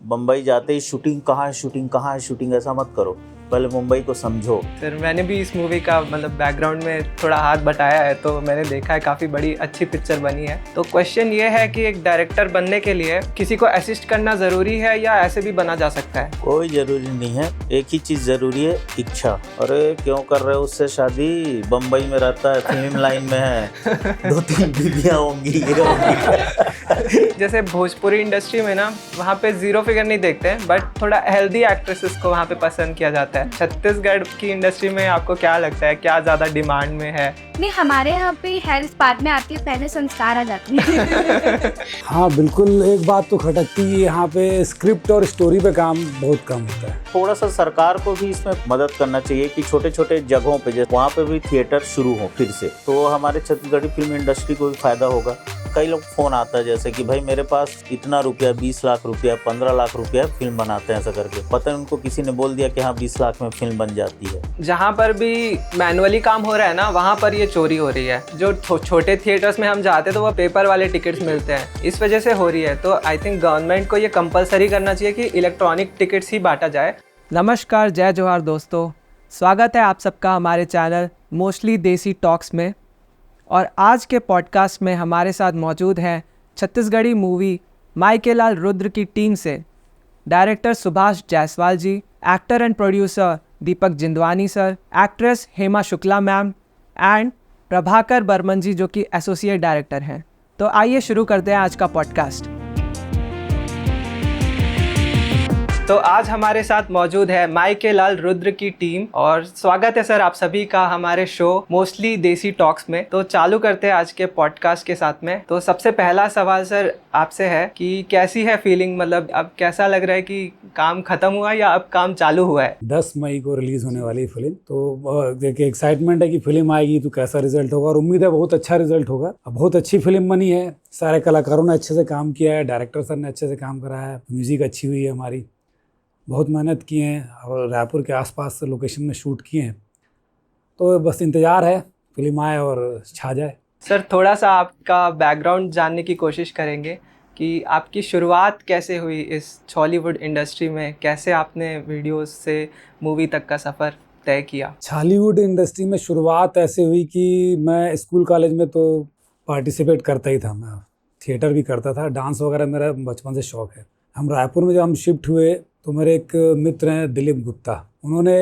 बम्बई जाते ही शूटिंग कहाँ है, शूटिंग कहाँ है, शूटिंग ऐसा मत करो, पहले मुंबई को समझो। सर मैंने भी इस मूवी का मतलब बैकग्राउंड में थोड़ा हाथ बटाया है, तो मैंने देखा है काफ़ी बड़ी अच्छी पिक्चर बनी है। तो क्वेश्चन ये है कि एक डायरेक्टर बनने के लिए किसी को असिस्ट करना ज़रूरी है या ऐसे भी बना जा सकता है? कोई ज़रूरी नहीं है, एक ही चीज़ ज़रूरी है, इच्छा। अरे क्यों कर रहे हो उससे शादी, बम्बई में रहता है, फिल्म लाइन में है, 2-3 बीवियाँ होंगी, ये होंगी। जैसे भोजपुरी इंडस्ट्री में ना, वहाँ पे जीरो फिगर नहीं देखते हैं, बट थोड़ा हेल्दी एक्ट्रेसेस को वहाँ पे पसंद किया जाता है। छत्तीसगढ़ की इंडस्ट्री में आपको क्या लगता है, क्या ज़्यादा डिमांड में है? नहीं, हमारे यहाँ पे हेल्थ बाद में आती है, पहले संस्कार आ जाते हैं। हाँ बिल्कुल, एक बात तो खटकती है, यहाँ पे स्क्रिप्ट और स्टोरी पे काम बहुत कम होता है। थोड़ा सा सरकार को भी इसमें मदद करना चाहिए कि छोटे छोटे जगहों पे, जैसे वहाँ पे भी थिएटर शुरू हो फिर से, तो हमारे छत्तीसगढ़ी फिल्म इंडस्ट्री को भी फायदा होगा। कई लोग फ़ोन आता है जैसे कि भाई मेरे पास इतना रुपया, 20 लाख रुपया, 15 लाख रुपया, फिल्म बनाते हैं ऐसा करके। पता नहीं उनको किसी ने बोल दिया कि हाँ 20 लाख में फिल्म बन जाती है। जहाँ पर भी मैनुअली काम हो रहा है ना, वहाँ पर ये चोरी हो रही है। जो छोटे थिएटर्स में हम जाते हैं तो वो पेपर वाले टिकट्स मिलते हैं, इस वजह से हो रही है। तो आई थिंक गवर्नमेंट को ये कंपलसरी करना चाहिए कि इलेक्ट्रॉनिक टिकट्स ही बांटा जाए। नमस्कार, जय जोहार दोस्तों, स्वागत है आप सबका हमारे चैनल मोस्टली देसी टॉक्स में। और आज के पॉडकास्ट में हमारे साथ मौजूद हैं छत्तीसगढ़ी मूवी माई के लाल रुद्र की टीम से director Subhash Jaiswal ji, actor and producer Deepak Jindwani sir, actress Hema Shukla ma'am and Prabhakar Barman ji जो कि एसोसिएट डायरेक्टर हैं। तो आइए शुरू करते हैं आज का पॉडकास्ट। तो आज हमारे साथ मौजूद है माई के लाल रुद्र की टीम, और स्वागत है सर आप सभी का हमारे शो मोस्टली देसी टॉक्स में। तो चालू करते हैं आज के पॉडकास्ट के साथ में। तो सबसे पहला सवाल सर आपसे है कि कैसी है फीलिंग, मतलब अब कैसा लग रहा है कि काम खत्म हुआ या अब काम चालू हुआ है? 10 मई को रिलीज होने वाली फिल्म, तो देखिए एक्साइटमेंट है कि फिल्म आएगी तो कैसा रिजल्ट होगा, और उम्मीद है बहुत अच्छा रिजल्ट होगा। बहुत अच्छी फिल्म बनी है, सारे कलाकारों ने अच्छे से काम किया है, डायरेक्टर सर ने अच्छे से काम करा है, म्यूजिक अच्छी हुई है, हमारी बहुत मेहनत की हैं और रायपुर के आसपास लोकेशन में शूट किए हैं। तो बस इंतज़ार है फिल्म आए और छा जाए। सर थोड़ा सा आपका बैकग्राउंड जानने की कोशिश करेंगे कि आपकी शुरुआत कैसे हुई इस हॉलीवुड इंडस्ट्री में, कैसे आपने वीडियोस से मूवी तक का सफ़र तय किया? हॉलीवुड इंडस्ट्री में शुरुआत ऐसे हुई कि मैं स्कूल कॉलेज में तो पार्टिसिपेट करता ही था, मैं थिएटर भी करता था, डांस वगैरह मेरा बचपन से शौक़ है। हम रायपुर में जब हम शिफ्ट हुए तो मेरे एक मित्र हैं दिलीप गुप्ता, उन्होंने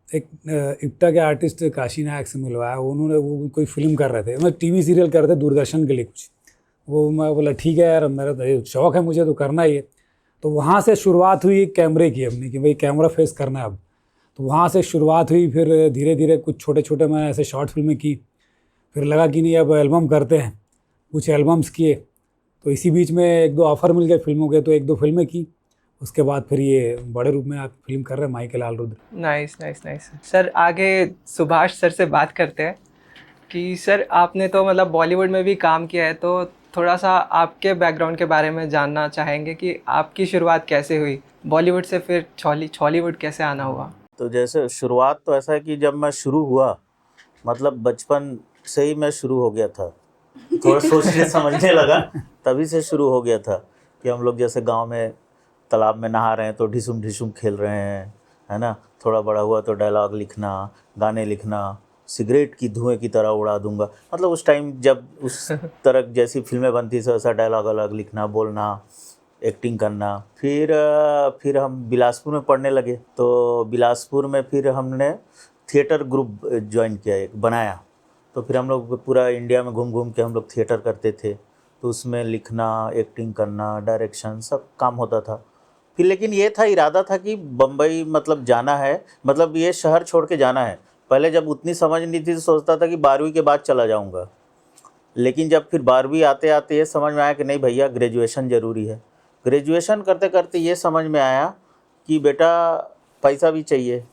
एक इप्टा के आर्टिस्ट काशी नायक से मिलवाया। उन्होंने वो कोई फिल्म कर रहे थे, मैं टीवी सीरियल कर रहे थे दूरदर्शन के लिए कुछ। वो मैं बोला ठीक है यार, मेरा तो शौक़ है, मुझे तो करना ही है। तो वहाँ से शुरुआत हुई कैमरे की अपनी, कि भाई कैमरा फेस करना है अब। तो वहाँ से शुरुआत हुई, फिर धीरे धीरे कुछ छोटे छोटे मैंने ऐसे शॉर्ट फिल्में की, फिर लगा कि नहीं अब एल्बम करते हैं, कुछ एल्बम्स किए। तो इसी बीच में 1-2 ऑफ़र मिल गए फिल्मों के, तो 1-2 फिल्में की। उसके बाद फिर ये बड़े रूप में आप फिल्म कर रहे हैं माई के लाल Rudra. Nice nice nice. Sir आगे सुभाष सर से बात करते हैं कि सर आपने तो मतलब बॉलीवुड में भी काम किया है, तो थोड़ा सा आपके बैकग्राउंड के बारे में जानना चाहेंगे कि आपकी शुरुआत कैसे हुई, बॉलीवुड से फिर हॉलीवुड कैसे आना हुआ? तो जैसे शुरुआत तो ऐसा है कि जब मैं शुरू हुआ, मतलब बचपन से ही मैं शुरू हो गया था, थोड़ा सोचने समझने लगा तभी से शुरू हो गया था कि हम लोग जैसे गांव में तालाब में नहा रहे हैं तो ढिसुम ढिसुम खेल रहे हैं, है ना। थोड़ा बड़ा हुआ तो डायलॉग लिखना, गाने लिखना, सिगरेट की धुएं की तरह उड़ा दूंगा, मतलब उस टाइम जब उस तरह जैसी फिल्में बनती थी वैसा डायलॉग अलग लिखना, बोलना, एक्टिंग करना। फिर हम बिलासपुर में पढ़ने लगे, तो बिलासपुर में फिर हमने थिएटर ग्रुप ज्वाइन किया, एक बनाया। तो फिर हम लोग पूरा इंडिया में घूम घूम के हम लोग थिएटर करते थे, तो उसमें लिखना, एक्टिंग करना, डायरेक्शन सब काम होता था। फिर लेकिन ये था, इरादा था कि बम्बई मतलब जाना है, मतलब ये शहर छोड़ के जाना है। पहले जब उतनी समझ नहीं थी तो सोचता था कि 12वीं के बाद चला जाऊंगा, लेकिन जब फिर 12वीं आते आते ये समझ में आया कि नहीं भैया ग्रेजुएशन ज़रूरी है। ग्रेजुएशन करते करते ये समझ में आया कि बेटा पैसा भी चाहिए,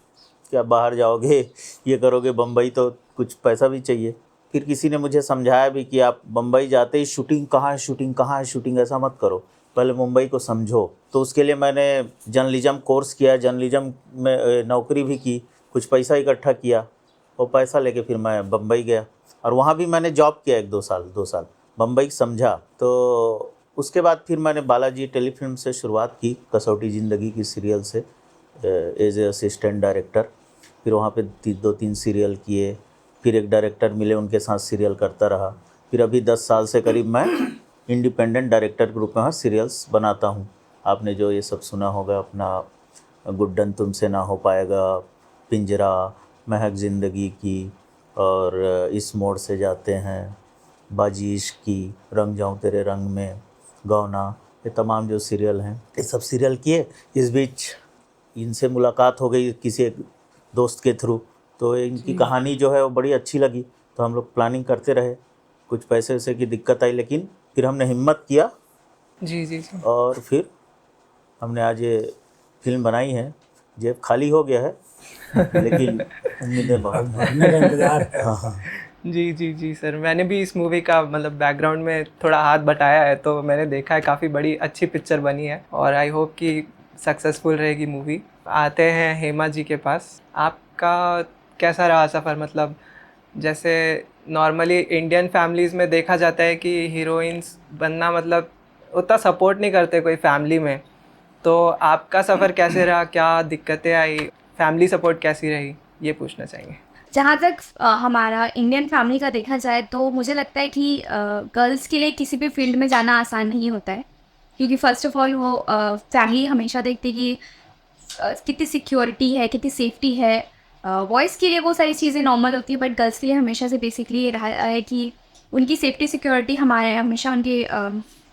कि आप बाहर जाओगे, ये करोगे बम्बई तो कुछ पैसा भी चाहिए। फिर किसी ने मुझे समझाया भी कि आप बम्बई जाते ही शूटिंग कहाँ है, शूटिंग कहाँ है, शूटिंग ऐसा मत करो, पहले मुंबई को समझो। तो उसके लिए मैंने जर्नलिज्म कोर्स किया, जर्नलिज्म में नौकरी भी की, कुछ पैसा इकट्ठा किया, वो पैसा लेके फिर मैं बम्बई गया और वहाँ भी मैंने जॉब किया 2 साल बम्बई समझा। तो उसके बाद फिर मैंने बालाजी टेलीफिल्म से शुरुआत की, कसौटी ज़िंदगी की सीरियल से एज ए असिस्टेंट डायरेक्टर। फिर वहाँ पे 2-3 सीरियल किए, फिर एक डायरेक्टर मिले, उनके साथ सीरियल करता रहा। फिर अभी 10 साल से करीब मैं इंडिपेंडेंट डायरेक्टर के रूप में सीरियल्स बनाता हूँ। आपने जो ये सब सुना होगा, अपना गुड्डन तुमसे ना हो पाएगा, पिंजरा, महक ज़िंदगी की, और इस मोड़ से जाते हैं, बाजी इश्क की, रंग जाऊँ तेरे रंग में, गौना, ये तमाम जो सीरियल हैं, ये सब सीरियल किए। इस बीच इनसे मुलाकात हो गई किसी एक दोस्त के थ्रू, तो इनकी कहानी जो है वो बड़ी अच्छी लगी, तो हम लोग प्लानिंग करते रहे। कुछ पैसे वैसे की दिक्कत आई, लेकिन फिर हमने हिम्मत किया जी जी जी। और फिर हमने आज ये फिल्म बनाई है। जेब खाली हो गया है लेकिन उम्मीदें बहुत हैं। भरने का इंतजार है। हाँ हाँ। जी जी जी सर, मैंने भी इस मूवी का मतलब बैकग्राउंड में थोड़ा हाथ बटाया है, तो मैंने देखा है काफ़ी बड़ी अच्छी पिक्चर बनी है और आई होप कि सक्सेसफुल रहेगी मूवी। आते हैं हेमा जी के पास, आपका कैसा रहा सफ़र? मतलब जैसे नॉर्मली इंडियन फैमिलीज़ में देखा जाता है कि हीरोइंस बनना मतलब उतना सपोर्ट नहीं करते कोई फैमिली में, तो आपका सफ़र कैसे रहा? क्या दिक्कतें आई? फैमिली सपोर्ट कैसी रही? ये पूछना चाहेंगे। जहाँ तक हमारा इंडियन फैमिली का देखा जाए तो मुझे लगता है कि गर्ल्स के लिए किसी भी फील्ड में जाना आसान नहीं होता है, क्योंकि फ़र्स्ट ऑफ ऑल वो फैमिली हमेशा देखती है कि कितनी सिक्योरिटी है, कितनी सेफ्टी है। बॉयज़ के लिए वो सारी चीज़ें नॉर्मल होती है, बट गर्ल्स के लिए हमेशा से बेसिकली ये रहा है कि उनकी सेफ्टी सिक्योरिटी हमारे हमेशा उनके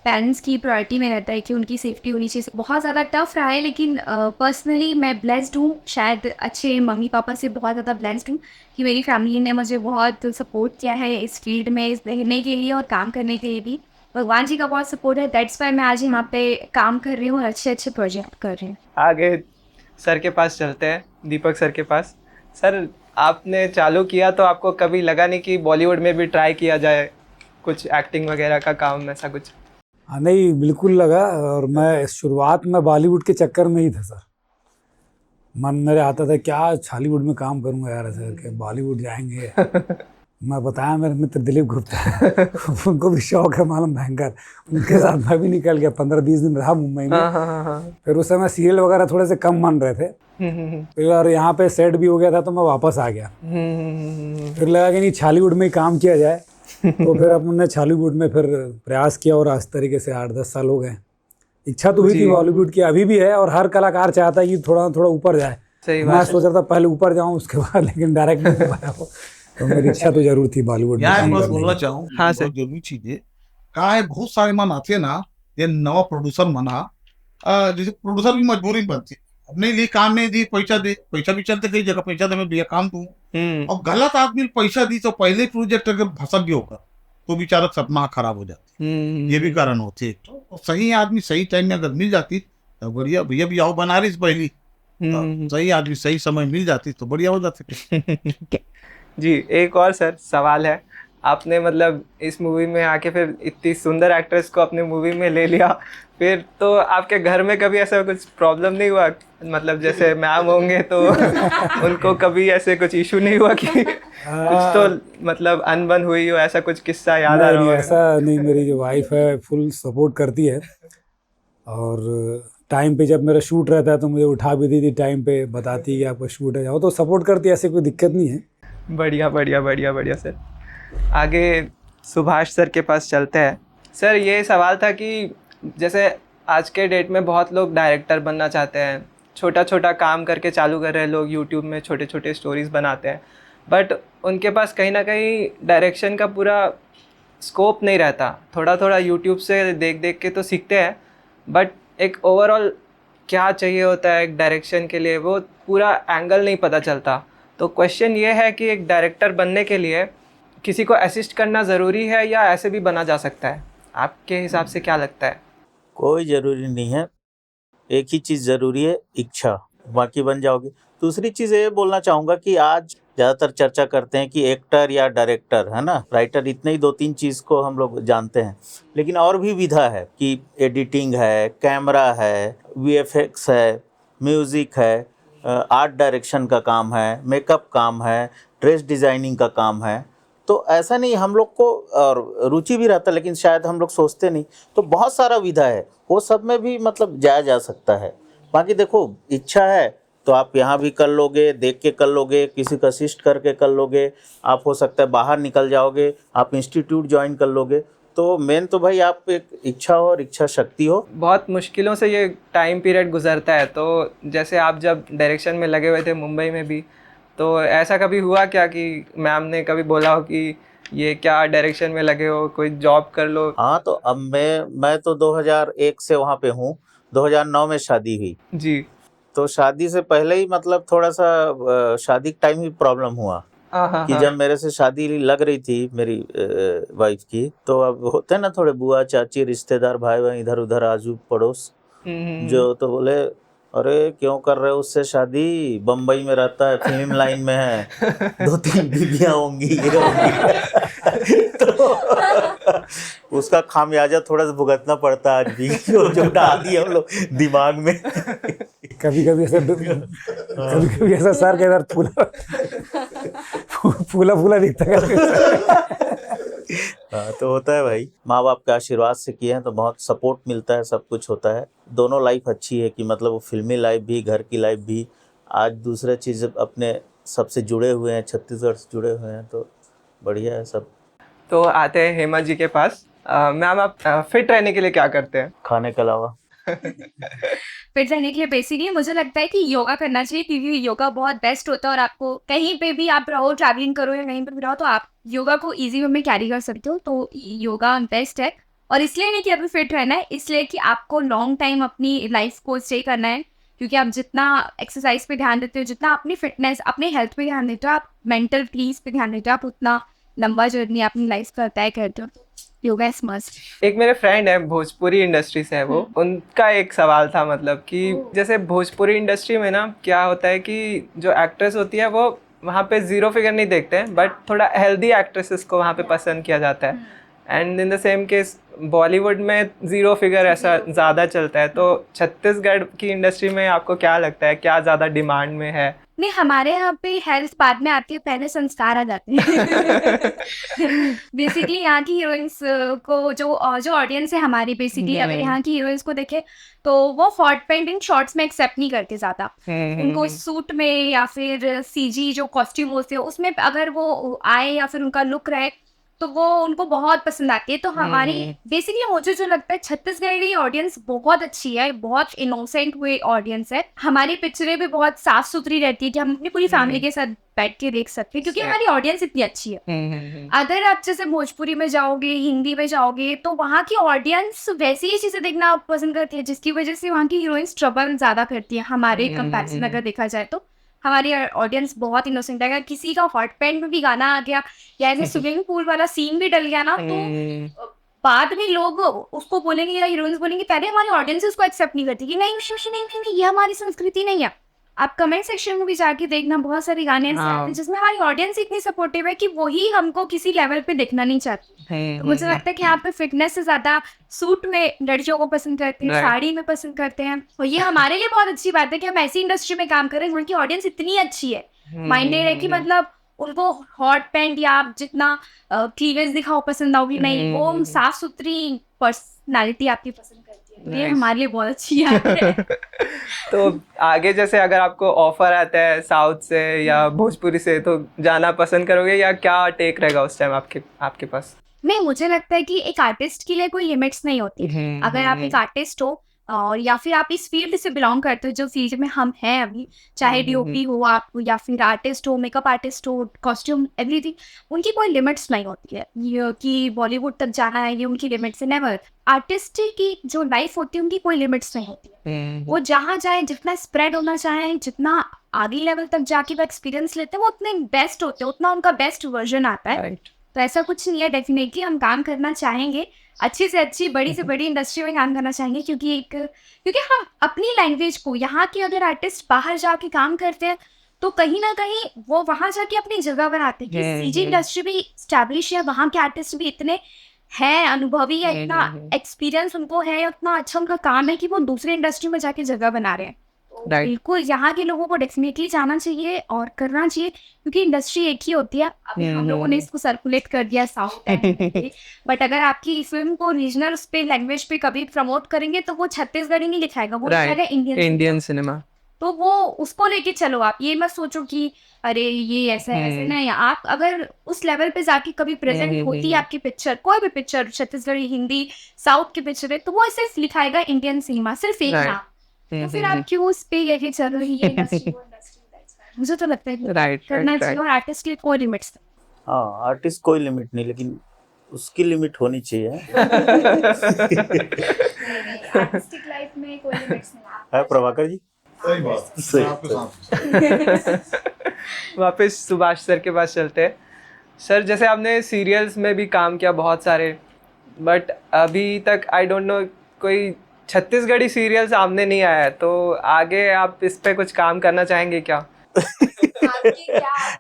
पेरेंट्स की प्रायोरिटी में रहता है कि उनकी सेफ्टी होनी चाहिए। बहुत ज़्यादा टफ रहा है, लेकिन पर्सनली मैं ब्लेस्ड हूँ, शायद अच्छे मम्मी पापा से बहुत ज़्यादा ब्लेस्ड हूँ कि मेरी फैमिली ने मुझे बहुत सपोर्ट किया है इस फील्ड में, इस रहने के लिए और काम करने के लिए भी। भगवान जी का बहुत सपोर्ट है, दैट्स वाई मैं आज यहाँ पे काम कर रही हूँ और अच्छे अच्छे प्रोजेक्ट कर रही हूँ। आगे सर के पास चलते हैं, दीपक सर के पास। सर, आपने चालू किया तो आपको कभी लगा नहीं कि बॉलीवुड में भी ट्राई किया जाए, कुछ एक्टिंग वगैरह का काम, ऐसा कुछ? हाँ, नहीं बिल्कुल लगा। और मैं शुरुआत में बॉलीवुड के चक्कर में ही था सर। मन मेरे आता था क्या हॉलीवुड में काम करूंगा यार, ऐसा करके बॉलीवुड जाएंगे। मैं बताया मेरे मित्र दिलीप गुप्ता उनको भी शौक है मालूम भयंकर, उनके साथ मैं भी निकल गया। 15-20 दिन रहा मुंबई में। हाँ। फिर उस समय सीरियल वगैरह थोड़े से कम मन रहे थे। फिर और यहाँ पे सेट भी हो गया था तो मैं वापस आ गया। फिर लगा कि नहीं छॉलीवुड में ही काम किया जाए तो फिर अपने छॉलीवुड में फिर प्रयास किया और इस तरीके से 8-10 साल हो गए। इच्छा तो हुई थी बॉलीवुड की, अभी भी है, और हर कलाकार चाहता है कि थोड़ा थोड़ा ऊपर जाए। सही मैं बात है। सोच रहा था पहले ऊपर जाऊं उसके बाद, लेकिन डायरेक्ट नहीं हो पाया वो। तो मेरी इच्छा तो जरूर थी बॉलीवुड में यार काम बस करने बोलना की। चाहूँ हाँ सर। बहुत जरूरी चीज है। काय आहे, बहुत सारे मन आते ना, ते नवा प्रोड्यूसर म्हणा, जैसे प्रोड्यूसर की मजबूरी बनती है। अब नहीं ली काम नहीं दी, पैसा दे, पैसा भी चलते कई जगह, पैसा दे मैं भैया काम दूं, और गलत आदमी पैसा दी तो पहले प्रोजेक्ट अगर फंसा भी होगा तो बेचारा सपना खराब हो जाती, ये भी कारण होते है। तो सही आदमी सही टाइम में अगर मिल जाती तो बढ़िया, भैया भी आओ बनारस पहली, तो सही आदमी सही समय मिल जाती तो बढ़िया हो जाती। जी, एक और सर सवाल है। आपने मतलब इस मूवी में आके फिर इतनी सुंदर एक्ट्रेस को अपने मूवी में ले लिया, फिर तो आपके घर में कभी ऐसा कुछ प्रॉब्लम नहीं हुआ? मतलब जैसे मैम होंगे तो उनको कभी ऐसे कुछ इशू नहीं हुआ कि कुछ तो मतलब अनबन हुई हो, ऐसा कुछ किस्सा याद आ रहा नहीं, हो? ऐसा नहीं। मेरी जो वाइफ है फुल सपोर्ट करती है, और टाइम पे जब मेरा शूट रहता है तो मुझे उठा भी देती टाइम पे, बताती है कि आपका शूट है, जाओ, तो सपोर्ट करती है, ऐसे कोई दिक्कत नहीं है। बढ़िया बढ़िया बढ़िया बढ़िया सर। आगे सुभाष सर के पास चलते हैं। सर, ये सवाल था कि जैसे आज के डेट में बहुत लोग डायरेक्टर बनना चाहते हैं, छोटा छोटा काम करके चालू कर रहे हैं लोग, यूट्यूब में छोटे छोटे स्टोरीज़ बनाते हैं, बट उनके पास कहीं ना कहीं डायरेक्शन का पूरा स्कोप नहीं रहता। थोड़ा थोड़ा यूट्यूब से देख देख के तो सीखते हैं, बट एक ओवरऑल क्या चाहिए होता है एक डायरेक्शन के लिए, वो पूरा एंगल नहीं पता चलता। तो क्वेश्चन ये है कि एक डायरेक्टर बनने के लिए किसी को असिस्ट करना ज़रूरी है या ऐसे भी बना जा सकता है? आपके हिसाब से क्या लगता है? कोई ज़रूरी नहीं है, एक ही चीज़ ज़रूरी है, इच्छा, बाकी बन जाओगे। दूसरी चीज़ ये बोलना चाहूँगा कि आज ज़्यादातर चर्चा करते हैं कि एक्टर या डायरेक्टर, है ना, राइटर, इतने ही 2-3 चीज़ को हम लोग जानते हैं, लेकिन और भी विधा है कि एडिटिंग है, कैमरा है, VFX है, म्यूज़िक है, आर्ट डायरेक्शन का काम है, मेकअप काम है, ड्रेस डिज़ाइनिंग का काम है। तो ऐसा नहीं, हम लोग को और रुचि भी रहता, लेकिन शायद हम लोग सोचते नहीं। तो बहुत सारा विधा है, वो सब में भी मतलब जाया जा सकता है। बाकी देखो, इच्छा है तो आप यहाँ भी कर लोगे, देख के कर लोगे, किसी का असिस्ट करके कर लोगे, आप हो सकता है बाहर निकल जाओगे, आप इंस्टीट्यूट ज्वाइन कर लोगे। तो मेन तो भाई आप एक इच्छा हो और इच्छा शक्ति हो। बहुत मुश्किलों से ये टाइम पीरियड गुजरता है। तो जैसे आप जब डायरेक्शन में लगे हुए थे मुंबई में भी, तो ऐसा कभी हुआ क्या कि मैम ने कभी बोला हो कि ये क्या डायरेक्शन में लगे हो, कोई जॉब कर लो? हाँ, तो अब मैं तो 2001 से वहाँ पे हूँ, 2009 में शादी हुई। जी। तो शादी से पहले ही मतलब थोड़ा सा शादी के टाइम ही प्रॉब्लम हुआ हाँ कि जब मेरे से शादी लग रही थी मेरी वाइफ की, तो अब होते हैं ना थोड़े बुआ चाची रिश्तेदार भाई बहन इधर उधर आजू पड़ोस, जो तो बोले अरे क्यों कर रहे हो उससे शादी, बम्बई में रहता है, फिल्म लाइन में है, 2-3 बीबियां होंगी, ये होंगी। तो उसका खामियाजा थोड़ा सा भुगतना पड़ता है आज भी, जो डाल दिए हम लोग दिमाग में। कभी कभी ऐसा सर के इधर फूला फूला दिखता है। हाँ, तो होता है भाई, माँ बाप के आशीर्वाद से किए हैं तो बहुत सपोर्ट मिलता है, सब कुछ होता है। दोनों लाइफ अच्छी है कि मतलब वो फिल्मी लाइफ भी, घर की लाइफ भी। आज दूसरा चीज़ अपने सबसे जुड़े हुए हैं, छत्तीसगढ़ से जुड़े हुए हैं, तो बढ़िया है सब। तो आते हैं हेमा जी के पास। मैम, आप फिट रहने के लिए क्या करते हैं? खाने के अलावा फिट रहने के लिए बेसिकली मुझे लगता है कि योगा करना चाहिए, क्योंकि योगा बहुत बेस्ट होता है। और आपको कहीं पे भी आप रहो, ट्रैवलिंग करो या कहीं पर भी रहो, तो आप योगा को इजी वे में कैरी कर सकते हो। तो योगा बेस्ट है। और इसलिए नहीं कि अभी फिट रहना है, इसलिए कि आपको लॉन्ग टाइम अपनी लाइफ को स्टे करना है। क्योंकि आप जितना एक्सरसाइज पे ध्यान देते हो, जितना अपनी फिटनेस, अपने हेल्थ पे ध्यान देते हो, आप मेंटल पीस पे ध्यान देते हो, आप उतना लंबा जर्नी अपनी लाइफ का तय करते हो। Yoga is must. एक मेरे फ्रेंड है, भोजपुरी इंडस्ट्री से है वो, उनका एक सवाल था, मतलब कि जैसे भोजपुरी इंडस्ट्री में ना क्या होता है कि जो एक्ट्रेस होती है वो वहाँ पे जीरो फिगर नहीं देखते हैं, बट थोड़ा हेल्दी एक्ट्रेसेस को वहाँ पे पसंद किया जाता है। And in the same case Bollywood में जीरो फिगर ऐसा ज़्यादा चलता है। तो छत्तीसगढ़ की इंडस्ट्री में आपको क्या लगता है, क्या ज़्यादा डिमांड में है? नहीं, हमारे यहाँ पे हेल्थ बाद में आती है, पहले संस्कार आ जाते हैं। बेसिकली यहाँ की हीरोइंस को जो ऑडियंस है हमारी, बेसिकली अगर यहाँ की हीरोइंस को देखे तो वो शॉर्ट पैंट इन शॉर्ट्स में एक्सेप्ट नहीं करते ज़्यादा। उनको सूट में या फिर सीजी जो कॉस्ट्यूम होते हैं उसमें अगर वो आए या फिर उनका लुक रहे तो वो उनको बहुत पसंद आती है। तो हमारी बेसिकली मुझे जो लगता है छत्तीसगढ़ी ऑडियंस बहुत अच्छी है, बहुत इनोसेंट हुए ऑडियंस है। हमारी पिक्चरें भी बहुत साफ सुथरी रहती है कि हम अपनी पूरी फैमिली के साथ बैठ के देख सकते हैं, क्योंकि हमारी ऑडियंस इतनी अच्छी है। अगर आप जैसे भोजपुरी में जाओगे, हिंदी में जाओगे, तो वहाँ की ऑडियंस वैसी ही चीजें देखना पसंद करती है, जिसकी वजह से वहाँ की हीरोइंस ट्रबल ज्यादा करती है। हमारे कंपैरिजन अगर देखा जाए तो हमारी ऑडियंस बहुत इनोसेंट है। अगर किसी का हॉट पैंट में भी गाना आ गया या ऐसे स्विमिंग पूल वाला सीन भी डल गया ना, तो बाद में लोग उसको बोलेंगे या हीरोइंस बोलेंगे, पहले हमारी ऑडियंस उसको एक्सेप्ट नहीं करती कि नहीं नहीं नहीं नहीं, ये हमारी संस्कृति नहीं है। आप कमेंट सेक्शन में भी जाके देखना, बहुत सारे गाने हैं जिसमें हमारी ऑडियंस इतनी सपोर्टिव है कि वही हमको किसी लेवल पे देखना नहीं चाहती। तो मुझे लगता है कि यहाँ पे फिटनेस से ज्यादा सूट में लड़कियों को पसंद करते हैं, साड़ी में पसंद करते हैं। और ये हमारे लिए बहुत अच्छी बात है कि हम ऐसी इंडस्ट्री में काम कर रहे हैं उनकी ऑडियंस इतनी अच्छी है, माइंडेड है कि मतलब उनको हॉट पैंट या आप जितना क्लीवेज दिखाओ पसंद आओगी नहीं, वो साफ सुथरी पर्सनालिटी आपकी पसंद करती है। ये हमारे लिए बहुत अच्छी है। तो आगे जैसे अगर आपको ऑफर आता है साउथ से या भोजपुरी से, तो जाना पसंद करोगे या क्या टेक रहेगा उस टाइम आपके पास? नहीं, मुझे लगता है कि एक आर्टिस्ट के लिए कोई लिमिट्स नहीं होती। अगर आप एक आर्टिस्ट हो और या फिर आप इस फील्ड से बिलोंग करते हो जो फील्ड में हम हैं अभी, चाहे डीओपी हो आप या फिर आर्टिस्ट हो, मेकअप आर्टिस्ट हो, कॉस्ट्यूम, एवरीथिंग, उनकी कोई लिमिट्स नहीं होती है ये कि बॉलीवुड तक जाना है, ये उनकी लिमिट्स है। नेवर। आर्टिस्ट की जो लाइफ होती है उनकी कोई लिमिट्स नहीं होती है। वो जहाँ जाए, जितना स्प्रेड होना चाहे, जितना आगे लेवल तक जाके वो एक्सपीरियंस लेते हैं, वो उतने बेस्ट होते हैं, उतना उनका बेस्ट वर्जन आता है। तो ऐसा कुछ नहीं है। डेफिनेटली हम काम करना चाहेंगे, अच्छी से अच्छी, बड़ी से बड़ी इंडस्ट्री में काम करना चाहेंगे, क्योंकि हम अपनी लैंग्वेज को, यहाँ के अगर आर्टिस्ट बाहर जाके काम करते हैं तो कहीं ना कहीं वो वहाँ जाके अपनी जगह बनाते हैं। सीजी इंडस्ट्री भी स्टैब्लिश है, वहाँ के आर्टिस्ट भी इतने हैं, अनुभवी है, इतना एक्सपीरियंस उनको है, उतना अच्छा उनका काम है कि वो दूसरे इंडस्ट्री में जाके जगह बना रहे हैं। Right. बिल्कुल यहाँ के लोगों को डेफिनेटली जाना चाहिए और करना चाहिए, क्योंकि इंडस्ट्री एक ही होती है। अभी हम लोगों ने इसको सर्कुलेट कर दिया साउथ बट अगर आपकी फिल्म को रीजनल उस पे लैंग्वेज पे कभी प्रमोट करेंगे तो वो छत्तीसगढ़ी नहीं लिखाएगा, वो Right. लिखाएगा इंडियन। Indian cinema. तो वो उसको लेके चलो, आप ये मत सोचो कि अरे ये ऐसा है ऐसे नहीं। आप अगर उस लेवल पे जाके कभी प्रेजेंट होती है आपकी पिक्चर, कोई भी पिक्चर छत्तीसगढ़ी, हिंदी, साउथ की पिक्चर है, तो वो सिर्फ लिखाएगा इंडियन सिनेमा, सिर्फ एक Right. नाम। तो फिर आप क्यों उस पे लेके चल रही है industry को, मुझे तो लगता है कि Right, करना right, चाहिए। और आर्टिस्ट के कोई लिमिट्स हाँ, आर्टिस्ट कोई लिमिट नहीं, लेकिन उसकी लिमिट होनी चाहिए। आर्टिस्टिक लाइफ में कोई लिमिट्स नहीं है प्रभाकर जी? सही बात, सही। मैं आपके साथ। वापस सुभाष सर के पास चलते हैं। सर जैसे आपने सीरियल्स में भी काम किया बहुत सारे, बट अभी तक आई डोंट नो कोई छत्तीसगढ़ी सीरियल सामने नहीं आया है, तो आगे आप इस पे कुछ काम करना चाहेंगे क्या?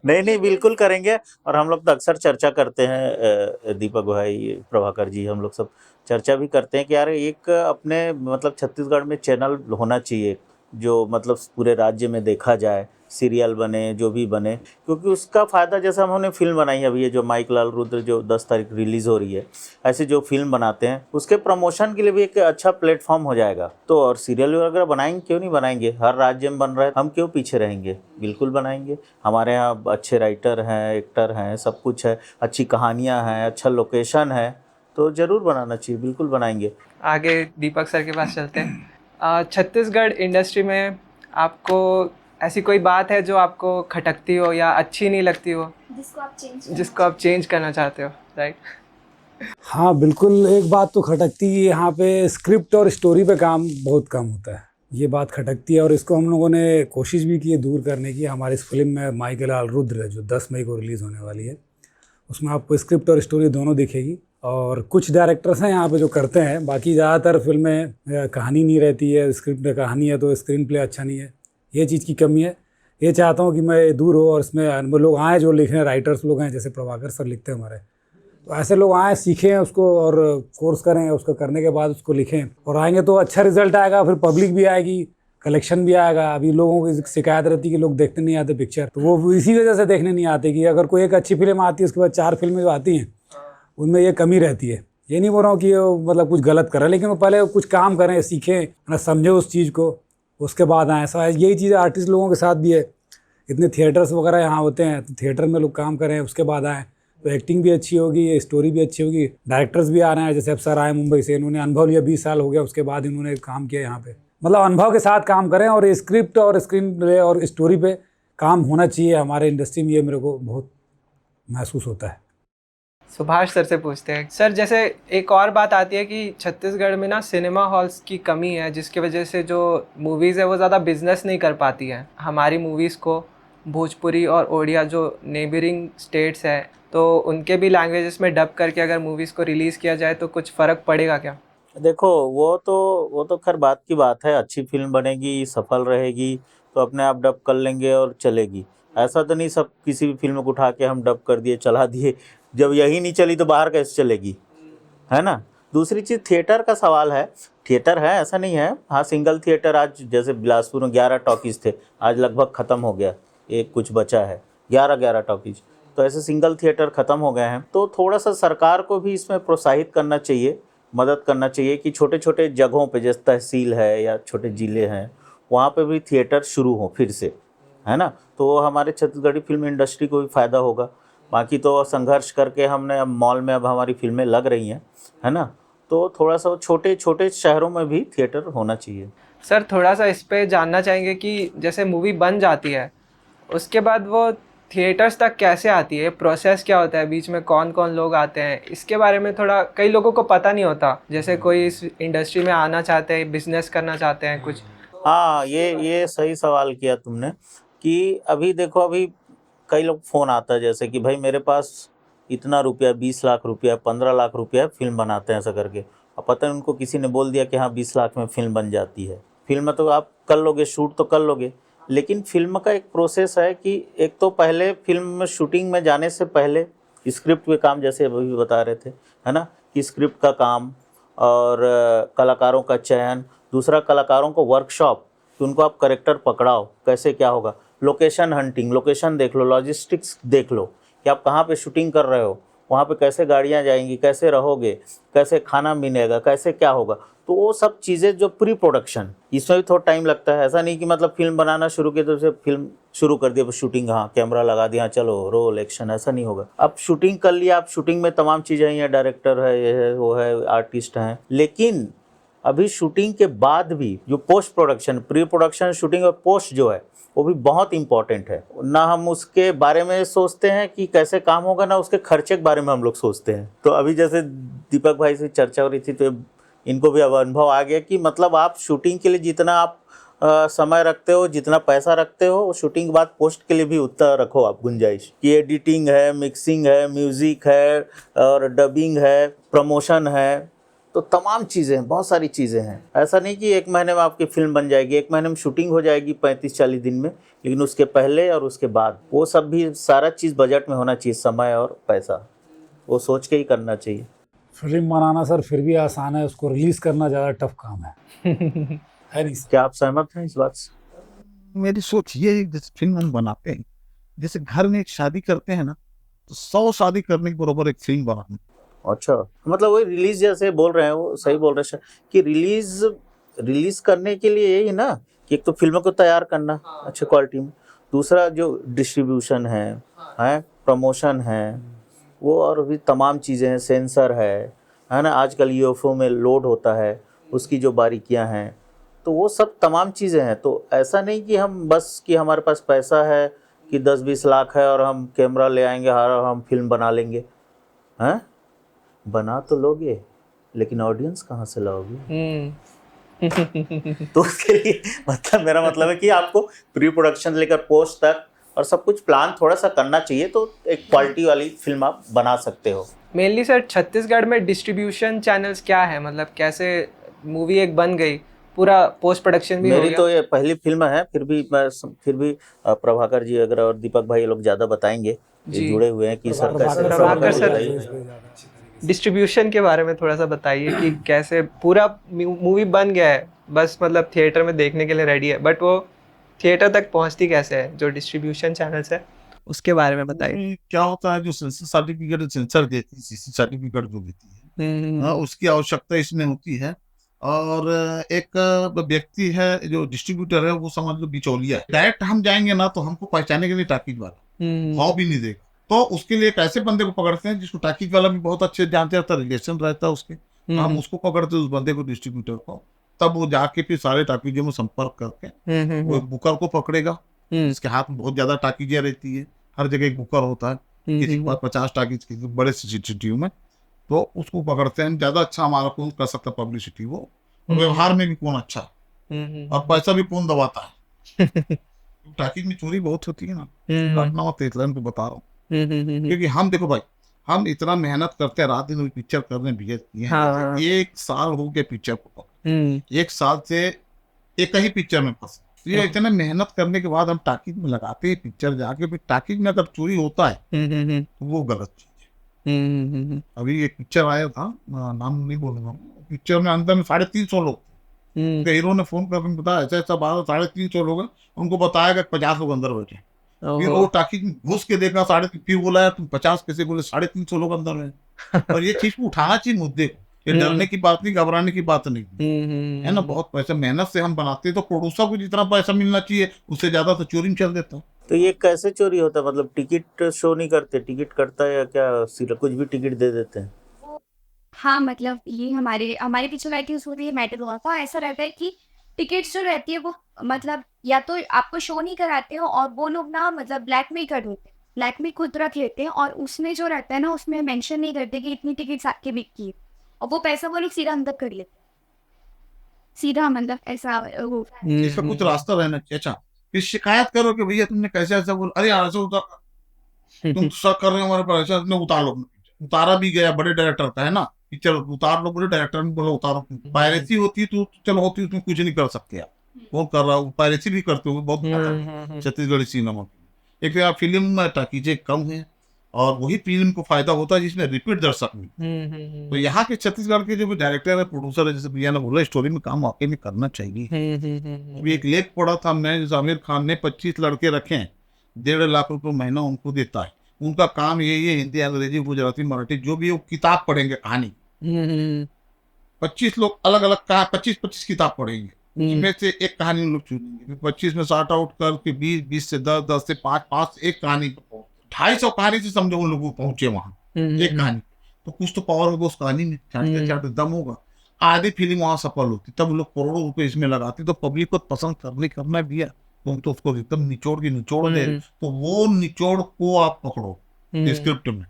नहीं, बिल्कुल करेंगे। और हम लोग तो अक्सर चर्चा करते हैं, दीपक भाई, प्रभाकर जी, हम लोग सब चर्चा भी करते हैं कि यार एक अपने मतलब छत्तीसगढ़ में चैनल होना चाहिए जो मतलब पूरे राज्य में देखा जाए, सीरियल बने, जो भी बने, क्योंकि उसका फ़ायदा, जैसे हमने फिल्म बनाई है अभी ये जो माइक लाल रुद्र जो 10 तारीख रिलीज़ हो रही है, ऐसे जो फिल्म बनाते हैं उसके प्रमोशन के लिए भी एक अच्छा प्लेटफॉर्म हो जाएगा। तो और सीरियल वगैरह बनाएंगे, क्यों नहीं बनाएंगे? हर राज्य में बन रहा है, हम क्यों पीछे रहेंगे? बिल्कुल बनाएंगे। हमारे यहाँ अच्छे राइटर हैं, एक्टर हैं, सब कुछ है, अच्छी कहानियाँ हैं, अच्छा लोकेशन है, तो ज़रूर बनाना चाहिए, बिल्कुल बनाएंगे। आगे दीपक सर के पास चलते हैं। छत्तीसगढ़ इंडस्ट्री में आपको ऐसी कोई बात है जो आपको खटकती हो या अच्छी नहीं लगती हो, जिसको आप चेंज करना चाहते हो? राइट। हाँ बिल्कुल, एक बात तो खटकती है, यहाँ पे स्क्रिप्ट और स्टोरी पे काम बहुत कम होता है, ये बात खटकती है। और इसको हम लोगों ने कोशिश भी की है दूर करने की। हमारी इस फिल्म में माइक लाल रुद्र जो 10 मई को रिलीज़ होने वाली है, उसमें आपको स्क्रिप्ट और स्टोरी दोनों दिखेगी। और कुछ डायरेक्टर्स हैं यहाँ पे जो करते हैं, बाकी ज़्यादातर फिल्में कहानी नहीं रहती है, स्क्रिप्ट में कहानी है तो स्क्रीन प्ले अच्छा नहीं है, ये चीज़ की कमी है। ये चाहता हूँ कि मैं दूर हो और इसमें लोग आएँ जो लिख रहे हैं, राइटर्स लोग हैं, जैसे प्रभाकर सर लिखते हैं हमारे, तो ऐसे लोग आएँ, सीखें उसको और कोर्स करें, उसको करने के बाद उसको लिखें और आएंगे तो अच्छा रिजल्ट आएगा, फिर पब्लिक भी आएगी, कलेक्शन भी आएगा। अभी लोगों की शिकायत रहती है कि लोग देखने नहीं आते पिक्चर, तो वो इसी वजह से देखने नहीं आते कि अगर कोई एक अच्छी फिल्म आती है उसके बाद 4 फिल्में जो आती हैं उनमें ये कमी रहती है। ये नहीं बोल रहा हूँ कि मतलब कुछ गलत करें, लेकिन वो पहले कुछ काम करें, सीखें, ना समझे उस चीज़ को, उसके बाद आएँ। ऐसा यही चीज़ आर्टिस्ट लोगों के साथ भी है। इतने थिएटर्स वगैरह यहाँ होते हैं, तो थिएटर में लोग काम करें, उसके बाद आएँ तो एक्टिंग भी अच्छी होगी, स्टोरी भी अच्छी होगी। डायरेक्टर्स भी आ रहे हैं, जैसे अब सर आए मुंबई से, इन्होंने अनुभव लिया, 20 साल हो गया, उसके बाद इन्होंने काम किया यहाँ पे। मतलब अनुभव के साथ काम करें और स्क्रिप्ट और स्क्रीन प्ले और स्टोरी पे काम होना चाहिए हमारे इंडस्ट्री में, ये मेरे को बहुत महसूस होता है। सुभाष सर से पूछते हैं। सर जैसे एक और बात आती है कि छत्तीसगढ़ में ना सिनेमा हॉल्स की कमी है, जिसकी वजह से जो मूवीज़ है वो ज़्यादा बिजनेस नहीं कर पाती हैं। हमारी मूवीज़ को भोजपुरी और ओडिया जो नेबरिंग स्टेट्स हैं, तो उनके भी लैंग्वेजेस में डब करके अगर मूवीज़ को रिलीज़ किया जाए तो कुछ फ़र्क पड़ेगा क्या? देखो वो तो खैर बात की बात है, अच्छी फिल्म बनेगी, सफल रहेगी तो अपने आप डब कर लेंगे और चलेगी। ऐसा तो नहीं सब किसी भी फिल्म को उठा के हम डब कर दिए, चला दिए, जब यही नहीं चली तो बाहर कैसे चलेगी, है ना। दूसरी चीज़ थिएटर का सवाल है, थिएटर है ऐसा नहीं है। हाँ, सिंगल थिएटर आज जैसे बिलासपुर में 11 टॉकीज़ थे, आज लगभग ख़त्म हो गया, एक कुछ बचा है, 11 टॉकीज़, तो ऐसे सिंगल थिएटर ख़त्म हो गए हैं। तो थोड़ा सा सरकार को भी इसमें प्रोत्साहित करना चाहिए, मदद करना चाहिए कि छोटे छोटे जगहों पे, जैसे तहसील है या छोटे ज़िले हैं, वहाँ पे भी थिएटर शुरू हो फिर से, है ना। तो हमारे छत्तीसगढ़ी फिल्म इंडस्ट्री को भी फ़ायदा होगा। बाकी तो संघर्ष करके हमने अब मॉल में अब हमारी फिल्में लग रही हैं, है ना। तो थोड़ा सा छोटे छोटे शहरों में भी थिएटर होना चाहिए। सर थोड़ा सा इस पे जानना चाहेंगे कि जैसे मूवी बन जाती है उसके बाद वो थिएटर्स तक कैसे आती है, प्रोसेस क्या होता है, बीच में कौन कौन लोग आते हैं, इसके बारे में थोड़ा कई लोगों को पता नहीं होता। जैसे कोई इस इंडस्ट्री में आना चाहते हैं, बिजनेस करना चाहते हैं कुछ। हाँ, ये सही सवाल किया तुमने कि अभी देखो, अभी कई लोग फ़ोन आता है जैसे कि भाई मेरे पास इतना रुपया, 20 लाख रुपया, 15 लाख रुपया, फिल्म बनाते हैं ऐसा करके। अब पता है उनको किसी ने बोल दिया कि हाँ 20 लाख में फिल्म बन जाती है। फिल्म तो आप कर लोगे, शूट तो कर लोगे, लेकिन फिल्म का एक प्रोसेस है कि एक तो पहले फिल्म में शूटिंग में जाने से पहले स्क्रिप्ट पे काम, जैसे अभी बता रहे थे, है ना, कि स्क्रिप्ट का काम और कलाकारों का चयन, दूसरा कलाकारों को वर्कशॉप, कि उनको आप करेक्टर पकड़ाओ, कैसे क्या होगा, लोकेशन हंटिंग, लोकेशन देख लो, लॉजिस्टिक्स देख लो कि आप कहाँ पे शूटिंग कर रहे हो, वहाँ पे कैसे गाड़ियाँ जाएंगी, कैसे रहोगे, कैसे खाना मिलेगा, कैसे क्या होगा। तो वो सब चीज़ें जो प्री प्रोडक्शन, इसमें भी थोड़ा टाइम लगता है। ऐसा नहीं कि मतलब फिल्म बनाना शुरू किया तो उसे फिल्म शुरू कर दिया, शूटिंग, हाँ कैमरा लगा दिया, चलो रोल एक्शन, ऐसा नहीं होगा। अब शूटिंग कर लिया, आप शूटिंग में तमाम चीज़ें हैं, डायरेक्टर है, ये है, वो है, आर्टिस्ट हैं, लेकिन अभी शूटिंग के बाद भी जो post production, pre production, shooting और पोस्ट जो है वो भी बहुत इंपॉर्टेंट है। ना हम उसके बारे में सोचते हैं कि कैसे काम होगा, ना उसके खर्चे के बारे में हम लोग सोचते हैं। तो अभी जैसे दीपक भाई से चर्चा हो रही थी तो इनको भी अब अनुभव आ गया कि मतलब आप शूटिंग के लिए जितना आप समय रखते हो, जितना पैसा रखते हो, शूटिंग के बाद पोस्ट के लिए भी उतना रखो आप गुंजाइश कि एडिटिंग है, मिक्सिंग है, म्यूज़िक है और डबिंग है, प्रमोशन है, तो तमाम चीज़ें हैं, बहुत सारी चीज़ें हैं। ऐसा नहीं कि एक महीने में आपकी फिल्म बन जाएगी, एक महीने में शूटिंग हो जाएगी 35-40 दिन में, लेकिन उसके पहले और उसके बाद वो सब भी सारा चीज़ बजट में होना चाहिए, समय और पैसा, वो सोच के ही करना चाहिए। फिल्म बनाना सर फिर भी आसान है, उसको रिलीज़ करना ज़्यादा टफ काम है नहीं सर? क्या आप सहमत हैं इस बात से? मेरी सोच ये है, जैसे फिल्म हम बनाते हैं, जैसे घर में एक शादी करते हैं ना, तो 100 शादी करने के बराबर एक फिल्म बनाते हैं। अच्छा, मतलब वही रिलीज जैसे बोल रहे हैं, वो सही बोल रहे हैं कि रिलीज करने के लिए यही ना कि एक तो फिल्मों को तैयार करना अच्छे क्वालिटी में, दूसरा जो डिस्ट्रीब्यूशन है प्रमोशन है, वो और भी तमाम चीज़ें हैं, सेंसर है ना, आजकल यूएफओ में लोड होता है, उसकी जो बारीकियां हैं, तो वो सब तमाम चीज़ें हैं। तो ऐसा नहीं कि हम बस कि हमारे पास पैसा है कि 10-20 लाख है और हम कैमरा ले आएंगे और हम फिल्म बना लेंगे, हैं? बना तो लोगे, लेकिन ऑडियंस कहाँ से लाओगे? तो उसके लिए मतलब मेरा मतलब है कि आपको प्री प्रोडक्शन लेकर पोस्ट तक और सब कुछ प्लान थोड़ा सा करना चाहिए, तो एक क्वालिटी वाली फिल्म आप बना सकते हो। मेनली सर छत्तीसगढ़ में डिस्ट्रीब्यूशन चैनल्स क्या है, मतलब कैसे मूवी एक बन गई, पूरा पोस्ट प्रोडक्शन भी हो मेरी गया? तो ये पहली फिल्म है, फिर भी प्रभाकर जी अगर और दीपक भाई ये लोग ज़्यादा बताएंगे, ये जी। जुड़े हुए हैं कि सर कैसे प्रभाकर सर बताइए। डिस्ट्रीब्यूशन के बारे में थोड़ा सा बताइए कि कैसे पूरा मूवी बन गया है, बस मतलब थिएटर में देखने के लिए रेडी है, बट वो थिएटर तक पहुंचती कैसे है, जो डिस्ट्रीब्यूशन चैनल्स है उसके बारे में बताइए। क्या होता है, जो सेंसर सर्टिफिकेट सेंसर देती है, सीसी सर्टिफिकेट जो देती है, हाँ, उसकी आवश्यकता इसमें होती है। और एक व्यक्ति है जो डिस्ट्रीब्यूटर है, वो समझ लो बिचौलिया है। डायरेक्ट हम जाएंगे ना तो हमको पहचाने के लिए टाकीज वाला भाव भी नहीं देगा, तो उसके लिए एक ऐसे बंदे को पकड़ते हैं जिसको टाकीज वाला भी बहुत अच्छे जानते रहता, रिलेशन रहता है उसके, हम उसको पकड़ते हैं, उस बंदे को, डिस्ट्रीब्यूटर को, तब वो जाके फिर सारे टाकीजों में संपर्क करके वो बुकर को पकड़ेगा, इसके हाथ में बहुत ज्यादा टाकीजियां रहती है, हर जगह एक बुकर होता है, किसी के पास 50 टाकीज, किसी बड़े सिटी में, तो उसको पकड़ते हैं। ज्यादा अच्छा हमारा कौन कर सकता पब्लिसिटी, वो व्यवहार में भी कौन अच्छा और पैसा भी कौन दबाता है। टाकीज में चोरी बहुत होती है ना, घटना होती है, इसलिए बता रहा हूँ। क्योंकि हम देखो भाई, हम इतना मेहनत करते हैं, रात दिन पिक्चर करने भी हाँ। 1 साल हो गया पिक्चर को, 1 साल से एक ही पिक्चर में फंसे। तो ये इतना मेहनत करने के बाद हम टाकीज में लगाते हैं पिक्चर, जाके फिर टाकीज में अगर चोरी होता है तो वो गलत चीज है। अभी एक पिक्चर आया था, नाम नहीं बोलूंगा, पिक्चर में अंदर में 350 लोग, हीरो ने फोन करके बताया ऐसा ऐसा बात, 350 लोग हैं, उनको बताया कि 50 लोग अंदर बैठे। फिर वो टाकीज में घुस के देखा, फिर बोला तुम 50 कैसे, बोले 350 लोग अंदर है। और ये चीज को उठाना चाहिए मुद्दे को, ये डरने की बात नहीं, घबराने की बात नहीं है ना। बहुत पैसा मेहनत से हम बनाते हैं, तो प्रोड्यूसर को जितना पैसा मिलना चाहिए उससे ज्यादा तो चोरी में चल देता। तो ये कैसे चोरी होता है, मतलब टिकट शो नहीं करते, टिकट करता है या क्या, सीधा कुछ भी टिकट दे देते हैं? हाँ, मतलब ये हमारे पीछे बैठी उस ये मैटर हुआ था। ऐसा रहता है कि टिकट्स जो रहती है वो मतलब या तो आपको शो नहीं कराते हो, और वो लोग ना मतलब ब्लैक में कर देते हैं, ब्लैक में खुद रख लेते हैं, और उसमें जो रहता है ना उसमें मेंशन नहीं करते कि इतनी टिकट्स आपके बिकी है, और वो पैसा वो लोग सीधा अंदर कर लेते हैं, सीधा मतलब ऐसा वो। इसका कुछ रास्ता रहना चाहिए। अच्छा, फिर शिकायत करो कि भैया तुमने कैसे ऐसा बोल, अरे यार ऐसा उतार, तुम शक कर रहे हो हमारे पर, ऐसा उतार लो। उतारा भी गया, बड़े डायरेक्टर का है ना पिक्चर, उतार लो, बड़े डायरेक्टर ने बोला उतारो। पायरेसी होती तो चलो होती, उसमें कुछ नहीं कर सकते आप, वो कर रहा हूँ, पायरेसी भी करते हो बहुत छत्तीसगढ़ी सिनेमा। एक तो फिल्म टाकीजे कम है, और वही फिल्म को फायदा होता है जिसमें रिपीट दर्शक में। तो यहाँ के छत्तीसगढ़ के जो भी डायरेक्टर है, प्रोड्यूसर है, जैसे भैया ने बोला, स्टोरी में काम वाकई में करना चाहिए। अभी एक लेख पढ़ा था मैं, जैसे आमिर खान ने 25 लड़के रखे हैं, 1.5 लाख रुपए महीना उनको देता है। उनका काम यही है, हिंदी, अंग्रेजी, गुजराती, मराठी, जो भी वो किताब पढ़ेंगे कहानी। 25 लोग अलग अलग कहा 25 किताब पढ़ेंगे, इसमें से एक कहानी लोग चुनेंगे। 25 में शॉर्ट आउट करके 20 से 10 से 5 एक कहानी, 250 कहानी से समझो उन लोग पहुंचे वहां एक कहानी। तो कुछ तो पावर होगा उस कहानी में, चाहते दम होगा। आधी फिल्म वहां सफल होती, तब लोग करोड़ों रुपए इसमें लगाते। तो पब्लिक को पसंद करना भी है, तो उसको एकदम निचोड़ दे। तो वो निचोड़ को आप पकड़ो स्क्रिप्ट में,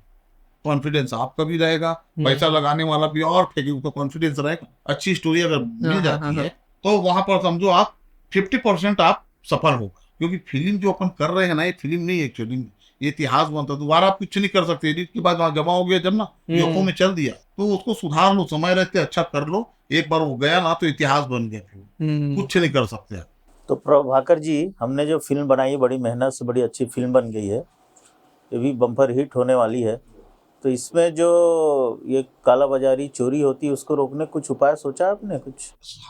कॉन्फिडेंस आपका भी रहेगा, पैसा लगाने वाला भी और फेंके उसका कॉन्फिडेंस रहेगा। अच्छी स्टोरी अगर मिल जाती है तो वहां पर समझो आप 50% आप सफल हो। क्योंकि फिल्म जो अपन कर रहे हैं ना, ये फिल्म नहीं है एक्चुअली, ये इतिहास बनता है। दोबारा आप कुछ नहीं कर सकते, एडिट के बाद वहां जमा हो गया जब ना योकों में चल दिया, तो उसको सुधार लो, समय रहते अच्छा कर लो। एक बार वो गया ना तो इतिहास बन गया, फिर कुछ नहीं कर सकते। तो प्रभाकर जी, हमने जो फिल्म बनाई है बड़ी मेहनत से, बड़ी अच्छी फिल्म बन गई है, ये भी बम्पर हिट होने वाली है। तो इसमें जो ये काला बाजारी चोरी होती है, उसको रोकने कुछ उपाय सोचा आपने? कुछ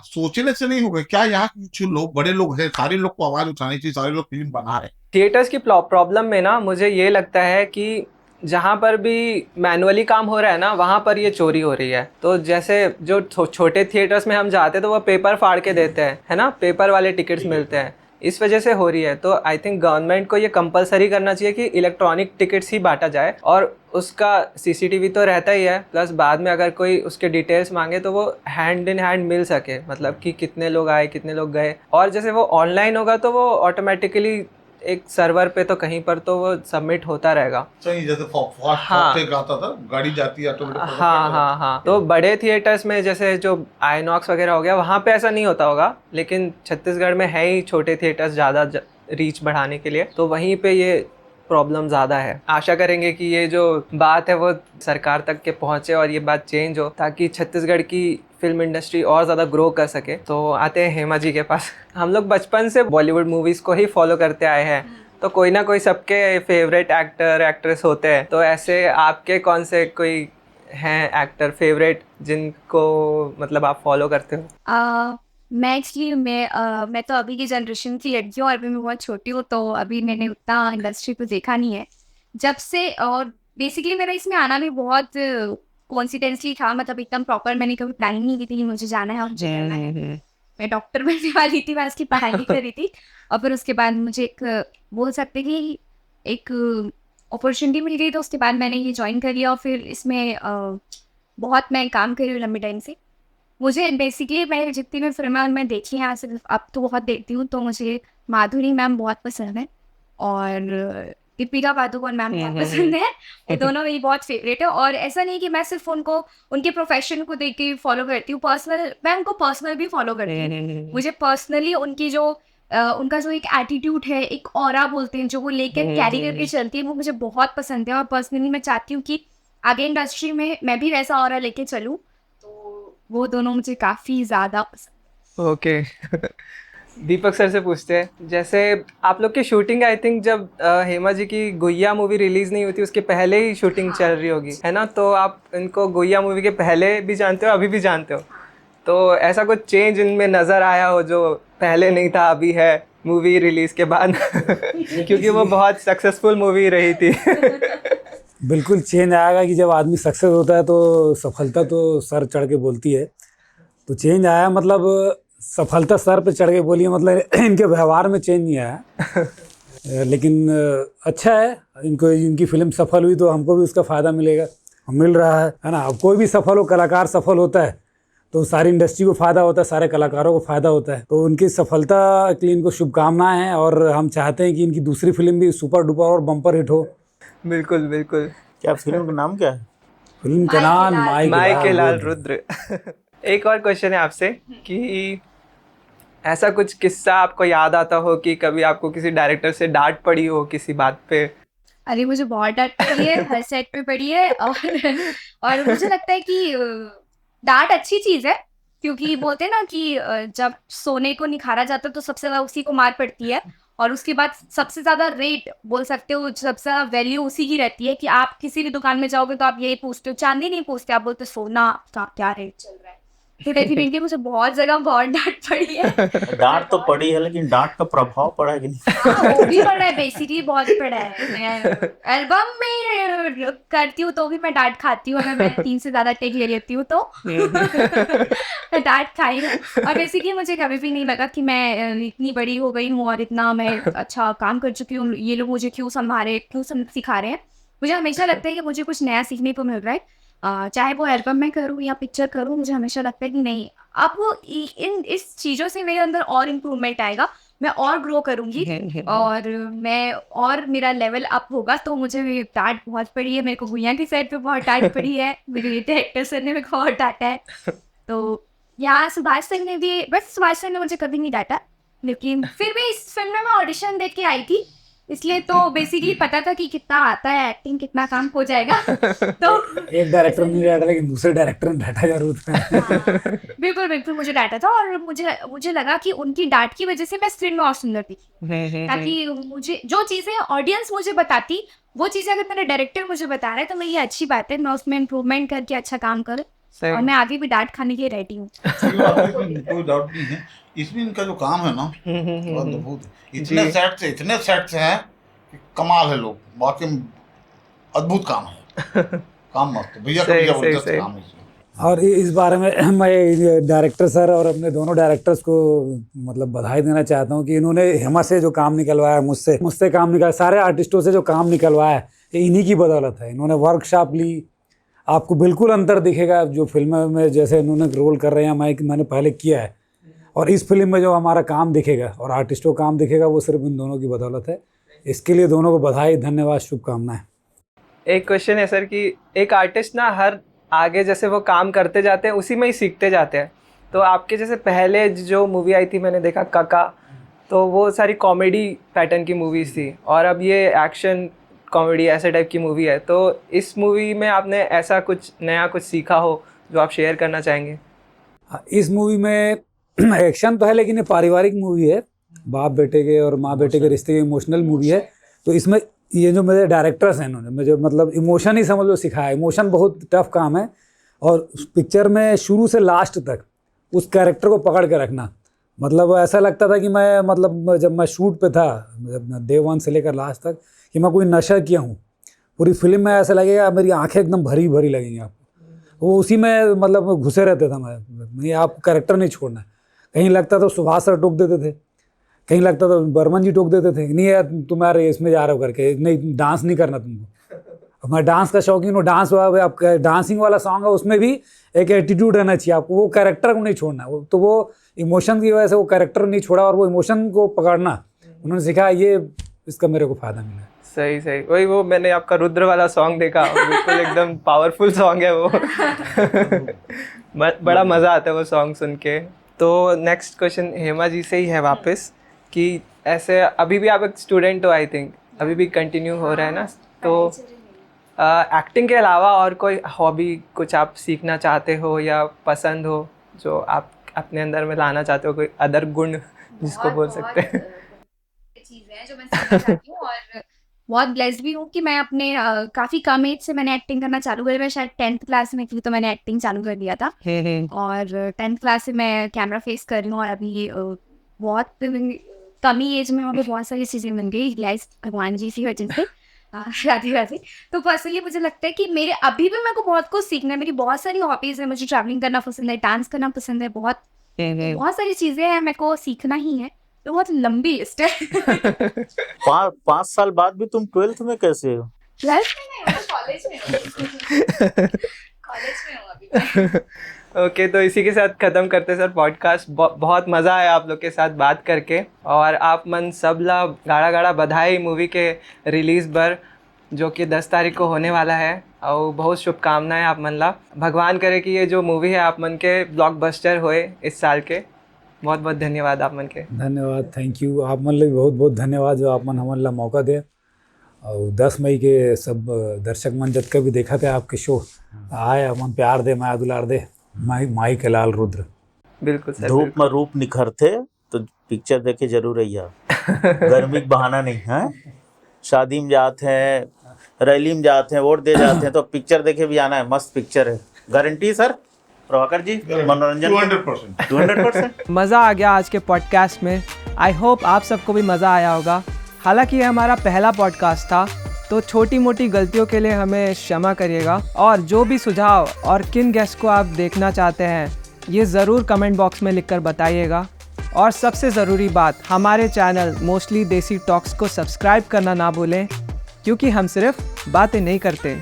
सोचने से नहीं होगा क्या? यहाँ कुछ लोग, बड़े लोग हैं, सारे लोग को आवाज उठानी चाहिए, सारे लोग फिल्म बना रहे हैं। थिएटर्स की प्रॉब्लम में ना मुझे ये लगता है कि जहाँ पर भी मैनुअली काम हो रहा है ना, वहाँ पर ये चोरी हो रही है। तो जैसे जो छोटे थिएटर्स में हम जाते हैं तो वो पेपर फाड़ के देते हैं, है ना, पेपर वाले टिकट्स मिलते हैं, इस वजह से हो रही है। तो आई थिंक गवर्नमेंट को ये कंपलसरी करना चाहिए कि इलेक्ट्रॉनिक टिकट्स ही बांटा जाए, और उसका सीसीटीवी तो रहता ही है, प्लस बाद में अगर कोई उसके डिटेल्स मांगे तो वो हैंड इन हैंड मिल सके, मतलब कि कितने लोग आए, कितने लोग गए। और जैसे वो ऑनलाइन होगा तो वो ऑटोमेटिकली एक सर्वर पे तो कहीं पर तो वो सबमिट होता रहेगा। सही, जैसे आता था, गाड़ी जाती है ऑटोमेटिक। हाँ। तो बड़े थिएटर्स में जैसे जो आईनॉक्स वगैरह हो गया, वहाँ पे ऐसा नहीं होता होगा, लेकिन छत्तीसगढ़ में है ही छोटे थिएटर्स ज़्यादा रीच बढ़ाने के लिए, तो वहीं पे ये प्रॉब्लम ज़्यादा है। आशा करेंगे कि ये जो बात है वो सरकार तक के पहुँचे और ये बात चेंज हो, ताकि छत्तीसगढ़ की फिल्म इंडस्ट्री और ज़्यादा ग्रो कर सके। तो आते हैं हेमा जी के पास। हम लोग बचपन से बॉलीवुड मूवीज़ को ही फॉलो करते आए हैं, तो कोई ना कोई सबके फेवरेट एक्टर एक्ट्रेस होते हैं। तो ऐसे आपके कौन से कोई हैं एक्टर फेवरेट जिनको मतलब आप फॉलो करते हो? मैं एक्चुअली मैं तो अभी की जनरेशन की लड़की हूँ और अभी मैं बहुत छोटी हूँ, तो अभी मैंने उतना इंडस्ट्री को देखा नहीं है जब से। और बेसिकली मेरा इसमें आना भी बहुत कॉन्सिडेंसली था, मतलब एकदम प्रॉपर मैंने कभी प्लानिंग नहीं की थी कि मुझे जाना है और मुझे करना है। मैं डॉक्टर बनने वाली थी, मैं उसकी पढ़ाई भी कर रही थी, और फिर उसके बाद मुझे एक बोल सकते कि एक अपॉर्चुनिटी मिल गई, तो उसके बाद मैंने ये ज्वाइन कर लिया। और फिर इसमें बहुत मैं काम कर रही हूँ लंबे टाइम से। मुझे बेसिकली मैं जितनी भी फिल्में मैं देखी हैं सिर्फ, अब तो बहुत देखती हूँ, तो मुझे माधुरी मैम बहुत पसंद है और दीपिका पादुकोण मैम बहुत पसंद है। ये दोनों मेरी बहुत फेवरेट है। और ऐसा नहीं कि मैं सिर्फ उनको उनके प्रोफेशन को देख के फॉलो करती हूँ, पर्सनल मैं उनको पर्सनल भी फॉलो करती हूँ। मुझे पर्सनली उनकी जो उनका जो एक एटीट्यूड है, एक ऑरा बोलते हैं, जो वो लेकर कैरी करके चलती है, वो मुझे बहुत पसंद है। और पर्सनली मैं चाहती हूँ कि आगे इंडस्ट्री में मैं भी वैसा ऑरा लेके चलूँ, तो वो दोनों मुझे काफ़ी ज़्यादा पसंद। ओके। दीपक सर से पूछते हैं, जैसे आप लोग की शूटिंग आई थिंक जब हेमा जी की गुइया मूवी रिलीज नहीं हुई थी उसके पहले ही शूटिंग चल रही होगी, है ना? तो आप इनको गुइया मूवी के पहले भी जानते हो, अभी भी जानते हो, तो ऐसा कुछ चेंज इनमें नज़र आया हो जो पहले नहीं था अभी है मूवी रिलीज के बाद? क्योंकि वो बहुत सक्सेसफुल मूवी रही थी। बिल्कुल चेंज आएगा कि जब आदमी सक्सेस होता है तो सफलता तो सर चढ़ के बोलती है। तो चेंज आया, मतलब सफलता सर पे चढ़ के बोली है, मतलब इनके व्यवहार में चेंज नहीं आया। लेकिन अच्छा है, इनको इनकी फिल्म सफल हुई तो हमको भी उसका फ़ायदा मिलेगा, मिल रहा है ना। अब कोई भी सफल हो, कलाकार सफल होता है तो सारी इंडस्ट्री को फ़ायदा होता है, सारे कलाकारों को फ़ायदा होता है। तो उनकी सफलता के लिए इनको शुभकामनाएं हैं और हम चाहते हैं कि इनकी दूसरी फिल्म भी सुपर डुपर और बम्पर हिट हो। बिल्कुल बिल्कुल। क्या फिल्म का नाम क्या है? फिल्म का नाम माई के लाल रुद्र। एक और क्वेश्चन है आपसे कि ऐसा कुछ किस्सा आपको याद आता हो कि कभी आपको किसी डायरेक्टर से डांट पड़ी हो किसी बात पे? अरे मुझे बहुत डांट पड़ी है, हर सेट पे पड़ी है। और मुझे लगता है कि डांट अच्छी चीज़ है, क्योंकि बोलते हैं ना कि जब सोने को निखारा जाता है तो सबसे ज़्यादा उसी को मार पड़ती है। और उसके बाद सबसे ज़्यादा रेट बोल सकते हो, सबसे ज़्यादा वैल्यू उसी की रहती है कि आप किसी भी दुकान में जाओगे तो आप यही पूछते हो, चांदी नहीं पूछते, आप बोलते सोना का क्या रेट चल रहा है। तो डेफिनेटली मुझे बहुत जगह बहुत डांट पड़ी है। डांट तो पड़ी है, लेकिन डांट का प्रभाव पड़ा है कि नहीं? हाँ, वो भी पड़ा है, बेसिकली बहुत पड़ा है। मैं एल्बम में करती हूँ तो भी मैं डांट खाती हूँ, अगर मैं 3 से ज़्यादा टेक ले लेती हूँ तो मैं डांट खाई हूँ। और बेसिकली मुझे कभी भी नहीं लगा कि मैं इतनी बड़ी हो गई हूँ और इतना मैं अच्छा काम कर चुकी हूँ, ये लोग मुझे क्यों सिखा रहे हैं। मुझे हमेशा लगता है कि मुझे कुछ नया सीखने को मिल रहा है, चाहे वो एल्बम में करूँ या पिक्चर करूँ। मुझे हमेशा लगता है कि नहीं, अब वो इन इस चीज़ों से मेरे अंदर और इम्प्रूवमेंट आएगा, मैं और ग्रो करूँगी और मैं और मेरा लेवल अप होगा। तो मुझे डांट बहुत पड़ी है, मेरे को भैया की साइड पे बहुत डांट पड़ी है, मेरे डायरेक्टर सर ने मेरे को बहुत डांटा है। तो यहाँ सुभाष सर ने भी, बस सुभाष सर ने मुझे कभी नहीं डांटा, लेकिन फिर भी इस फिल्म में मैं ऑडिशन दे के आई थी, इसलिए तो बेसिकली पता था कि कितना आता है एक्टिंग, कितना काम हो जाएगा। तो एक डायरेक्टर ने डांटा लेकिन दूसरे डायरेक्टर ने डांटा जरूर था। हाँ, बिल्कुल बिल्कुल मुझे डांटा था और मुझे लगा कि उनकी डांट की वजह से मैं स्क्रीन में और सुंदर दिखी, ताकि मुझे जो चीज़ें ऑडियंस मुझे बताती, वो चीज़ें अगर मेरा डायरेक्टर मुझे बता रहा है तो मैं ये अच्छी बात है, मैं उसमें इम्प्रूवमेंट करके अच्छा काम करूँ और मैं आगे भी डांट खाने के लिए रेडी हूँ। कोई डाउट नहीं है इसमें, इनका जो काम है ना बहुत अद्भुत है। इतने सेट्स हैं कि कमाल है, लोग वाकई में अद्भुत काम है। काम मस्त है भैया, सही, जबरदस्त सही। काम है इसमें। और इस बारे में मैं डायरेक्टर सर और अपने दोनों डायरेक्टर्स को मतलब बधाई देना चाहता हूँ कि इन्होंने हेमा से जो काम निकलवाया, मुझसे काम निकलवाया, सारे आर्टिस्टों से जो काम निकलवाया है, ये इन्हीं की बदौलत है। इन्होंने वर्कशॉप ली, आपको बिल्कुल अंतर दिखेगा जो फिल्म में जैसे इन्होंने रोल कर रहे हैं, मैंने पहले किया है, और इस फिल्म में जो हमारा काम दिखेगा और आर्टिस्टों का काम दिखेगा, वो सिर्फ इन दोनों की बदौलत है। इसके लिए दोनों को बधाई, धन्यवाद, शुभकामनाएं। एक क्वेश्चन है सर कि एक आर्टिस्ट ना हर आगे जैसे वो काम करते जाते हैं उसी में ही सीखते जाते हैं, तो आपके जैसे पहले जो मूवी आई थी मैंने देखा काका, तो वो सारी कॉमेडी पैटर्न की मूवीज़ थी और अब ये एक्शन कॉमेडी ऐसे टाइप की मूवी है, तो इस मूवी में आपने ऐसा कुछ नया कुछ सीखा हो जो आप शेयर करना चाहेंगे? इस मूवी में एक्शन तो है लेकिन ये पारिवारिक मूवी है, बाप बेटे के और माँ बेटे के रिश्ते की इमोशनल मूवी है। तो इसमें ये जो मेरे डायरेक्टर्स हैं, इन्होंने मुझे मतलब इमोशन ही समझ लो सिखाया। इमोशन बहुत टफ काम है और पिक्चर में शुरू से लास्ट तक उस कैरेक्टर को पकड़ के रखना, मतलब ऐसा लगता था कि मैं मतलब जब मैं शूट पे था डे 1 से लेकर लास्ट तक कि मैं कोई नशा किया हूँ। पूरी फिल्म में ऐसा लगेगा मेरी आंखें एकदम भरी भरी लगेंगी आपको, वो उसी में मतलब घुसे रहते था मैं, नहीं आपको कैरेक्टर नहीं छोड़ना। कहीं लगता था सुभाष सर टोक देते थे, कहीं लगता था बर्मन जी टोक देते थे, नहीं यार तुम यार इसमें जा रहे हो करके, नहीं डांस नहीं करना तुमको। मैं डांस का शौकीन हूँ, डांस आप डांसिंग वाला सॉन्ग है, उसमें भी एक एटीट्यूड रहना चाहिए आपको, वो कैरेक्टर को नहीं छोड़ना। तो वो इमोशन की वजह से वो कैरेक्टर नहीं छोड़ा और वो इमोशन को पकड़ना उन्होंने सिखाया, ये इसका मेरे को फ़ायदा मिला। सही सही, वही वो मैंने आपका रुद्र वाला सॉन्ग देखा, बिल्कुल एकदम पावरफुल सॉन्ग है वो। बड़ा मज़ा आता है वो सॉन्ग सुन के। तो नेक्स्ट क्वेश्चन हेमा जी से ही है वापस कि ऐसे अभी भी आप एक स्टूडेंट हो, आई थिंक अभी भी कंटिन्यू हो रहा है ना, तो एक्टिंग के अलावा और कोई हॉबी कुछ आप सीखना चाहते हो या पसंद हो जो आप अपने अंदर में लाना चाहते हो, कोई अदर गुण जिसको बोल सकते हैं? चीज़ है जो मैं सीखना चाहती हूँ और बहुत ब्लेस्ड भी हूँ कि मैं अपने काफ़ी कम एज से मैंने एक्टिंग करना चालू करी। मैं शायद 10th क्लास में थी तो मैंने एक्टिंग चालू कर दिया था और 10th क्लास से मैं कैमरा फेस कर रही हूँ और अभी बहुत कम ही एज में वहाँ पे बहुत सारी चीज़ें बन गई, गाइस भगवान जी की वजह से, राधे राधे। तो पर्सनली मुझे लगता है कि मेरे अभी भी मेरे को बहुत कुछ सीखना है। मेरी बहुत सारी हॉबीज़ है, मुझे ट्रैवलिंग करना पसंद है, डांस करना पसंद है, बहुत सारी चीज़ें हैं मेरे को सीखना ही है, तो बहुत लंबी लिस्ट है। 5 साल बाद भी तुम 12th में कैसे हो? 12th में नहीं, कॉलेज में हूँ। कॉलेज में हूँ अभी। ओके, तो इसी के साथ ख़त्म करते सर पॉडकास्ट। बहुत मज़ा आया आप लोग के साथ बात करके, और आप मन सबला गाड़ा गाड़ा बधाई मूवी के रिलीज़ पर जो कि 10 तारीख को होने वाला है, और बहुत शुभकामनाएं आप मन ला। भगवान करे कि ये जो मूवी है आप मन के ब्लॉकबस्टर होए इस साल के। बहुत बहुत धन्यवाद आप मन के। धन्यवाद, थैंक यू। आप मन भी बहुत बहुत धन्यवाद जो आप मन हमन ला मौका दे। और 10 मई के सब दर्शक मन जब के भी देखा थे आपके शो, आए हमन प्यार दे, माया दुलार दे, माई के लाल रुद्र। बिल्कुल सर, धूप में रूप निखरते, तो पिक्चर देखे जरूर रहिए। गर्मी का बहाना नहीं है। शादी में जाते हैं, रैली में जाते हैं, वोट दे जाते हैं, तो पिक्चर देखे भी आना है। मस्त पिक्चर है, गारंटी सर प्रभाकर जी, मनोरंजन 200%। 200%। मज़ा आ गया आज के पॉडकास्ट में। आई होप आप सबको भी मज़ा आया होगा। हालांकि ये हमारा पहला पॉडकास्ट था, तो छोटी मोटी गलतियों के लिए हमें क्षमा करिएगा। और जो भी सुझाव और किन गेस्ट को आप देखना चाहते हैं, ये ज़रूर कमेंट बॉक्स में लिखकर बताइएगा। और सबसे ज़रूरी बात, हमारे चैनल मोस्टली देसी टॉक्स को सब्सक्राइब करना ना भूलें, क्योंकि हम सिर्फ बातें नहीं करते,